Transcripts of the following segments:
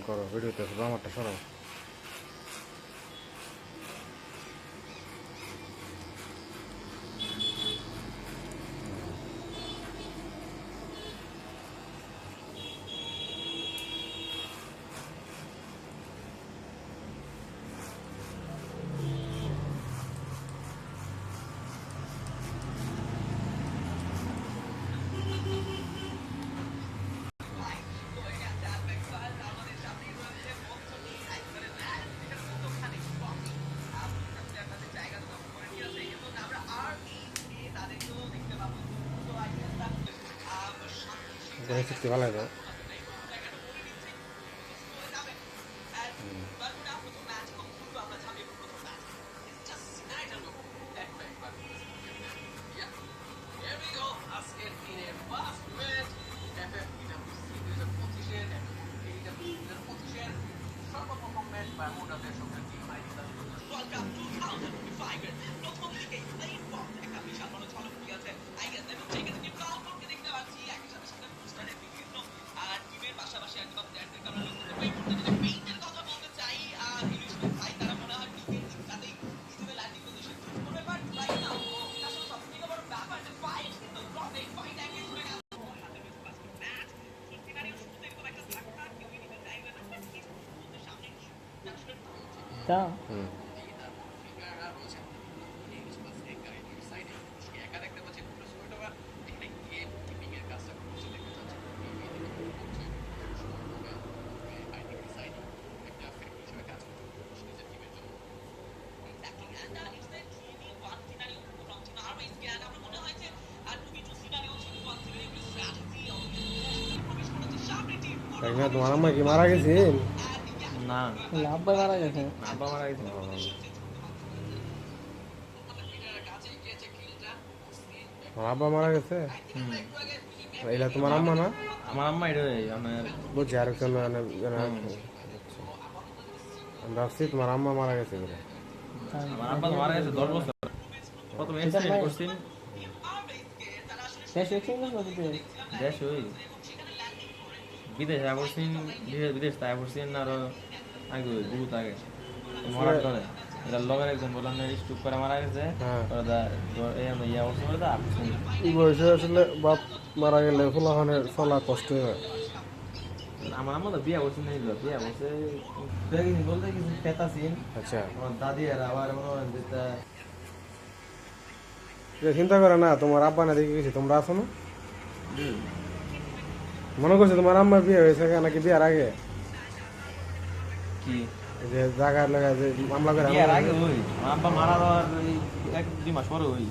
করো ভিডিওতে আমারটা সরাও। দেখতে ভালো লাগে। তোমার আম্মা কি মারা গেছে? না, আব্বা মারা গেছে। আব্বা মারা গেছে। তোমার আব্বা মারা গেছে? এইটা তোমার আম্মা না? আমার আম্মা এটাই আমার বুঝছি আর কেন ভাবছি তোমার আম্মা মারা গেছে বলে। আমার আব্বা মারা গেছে 10 বছর। প্রথমে এক্সিডেন্ট করছেন দেশ ওই বিদেশ করছেন, বিদেশ তাই করছেন আরো আগে বহুত আগে মরার ধরে এটা লগের একজন বললাম না স্টুক করে মারা গেছে। ইয়া করছে বলে তা এই বয়সে আসলে বাপ মারা গেলে ফুলাখানের চলা কষ্ট হয়। আমার আম্মা তো বিয়া করছেন, বিয়া করছে বলতে কিছু পেতাছিন। আচ্ছা, আমার দাদি আর আবার মনে হয় চিন্তা করে না, তোমার আব্বা না দেখে গেছি, তোমরা আছো না? মনে করছো তোমার আম্মার বিয়ে হয়েছে নাকি বিয়ার আগে? কি যে জায়গার লাগায় যে মামলা করে বিয়ার আগে ওই আমার আব্বা মারা যাওয়ার 1-2 মাস পরে ওই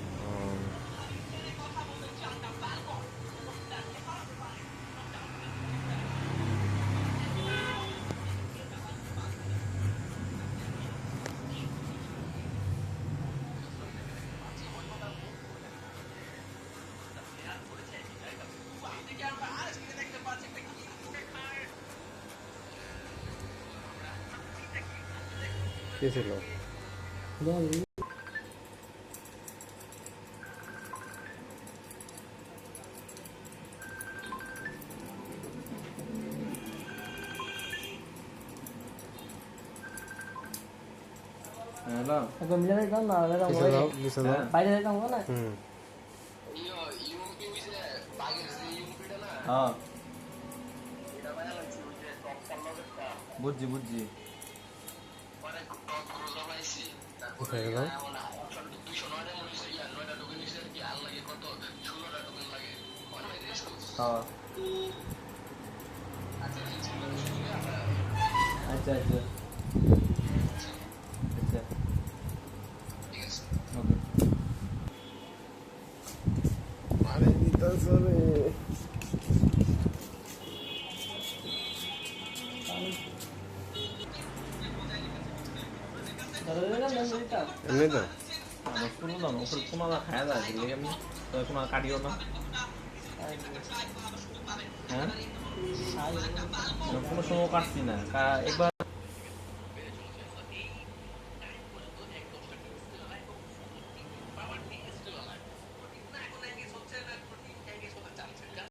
কে ছিল? হ্যালো এখন মিলে যাইতাম না, বাইরে যাইতাম না। হ্যাঁ বুঝছি বুঝছি কোথায় গেলাম? হ্যাঁ আচ্ছা আচ্ছা আচ্ছা ওকে আরে দিতেছে রে। এমনি তো আমার কোনো দাম ওপরে কোনো খাওয়া যায় দিলে আমি তো কোনো কাটিও না। হ্যাঁ কোনো সময় কাটছি না একবার